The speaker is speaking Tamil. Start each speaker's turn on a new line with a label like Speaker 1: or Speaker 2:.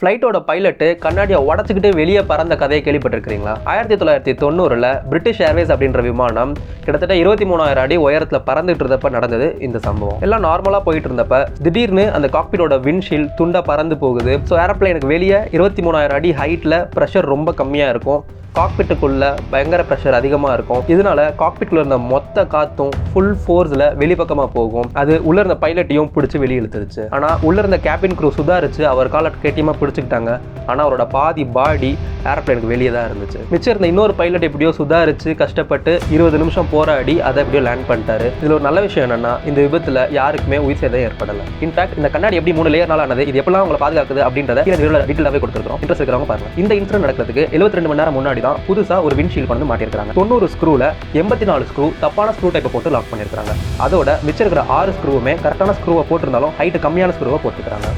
Speaker 1: ஃப்ளைட்டோட பைலட்டு கண்ணாடியை உடச்சிக்கிட்டு வெளியே பறந்த கதையை கேள்விப்பட்டிருக்கிறீங்களா? 1990ல் பிரிட்டிஷ் ஏர்வேஸ் அப்படின்ற விமானம் கிட்டத்தட்ட 23,000 அடி உயரத்தில் பறந்துட்டு இருந்தப்ப நடந்தது இந்த சம்பவம். எல்லாம் நார்மலாக போயிட்டு இருந்தப்ப திடீர்னு அந்த காக்பிட்டோட விண்ட்ஷீல்ட் துண்டா பறந்து போகுது. ஸோ ஏரோப்ளைனுக்கு வெளியே 23,000 அடி ஹைட்டில் ப்ரெஷர் ரொம்ப கம்மியாக இருக்கும். காக்பிட்டுக்குள்ள பயங்கர ப்ரெஷர் அதிகமாக இருக்கும். இதனால காக்பிட்டில் இருந்த மொத்த காற்றும் ஃபுல் ஃபோர்ஸில் வெளிப்பக்கமாக போகும். அது உள்ள இருந்த பைலட்டையும் பிடிச்சி வெளியே இழுத்துருச்சு. ஆனால் உள்ள இருந்த கேபின் க்ரூ சுதாரிச்சு அவர் காலை கேட்டியமாக பிடிச்சிக்கிட்டாங்க. ஆனால் அவரோட பாதி பாடி ஏரோப்ளைனுக்கு வெளியே தான் இருந்துச்சு. மிச்சம் இருந்த இன்னொரு பைலட் எப்படியோ சுதாரிச்சு கஷ்டப்பட்டு 20 நிமிஷம் போராடி அதை எப்படியோ லேண்ட் பண்ணிட்டாரு. இதில் ஒரு நல்ல விஷயம் என்னன்னா, இந்த விபத்தில் யாருக்குமே உயிர் சேதம் ஏற்படலை. இன்ஃபேக்ட் இந்த கண்ணாடி எப்படி 3 லேயர்னால ஆனது, இது எப்பெல்லாம் உங்களை பாதுகாக்குது அப்படின்றத டீட்டெயிலாகவே கொடுத்துருக்கோம். இன்ட்ரெஸ்ட் இருக்கிறவங்க பாருங்க. இந்த இன்சிடென்ட் நடக்கிறதுக்கு 72 மணி நேரம் முன்னாடி தான் புதுசா ஒரு விண்ட்ஷீல்ட் வந்து மாட்டிருக்காங்க. 90 ஸ்க்ரூல 84 ஸ்க்ரூ தப்பான ஸ்க்ரூ டைப்பை போட்டு லாக் பண்ணிருக்காங்க. அதோட மிச்சம் இருக்கிற 6 ஸ்க்ரூவுமே கரெக்டான ஸ்க்ரூவை போட்டிருந்தாலும் ஹைட் கம்மியான ஸ்க்ரூவை போட்டுருக்காங்க.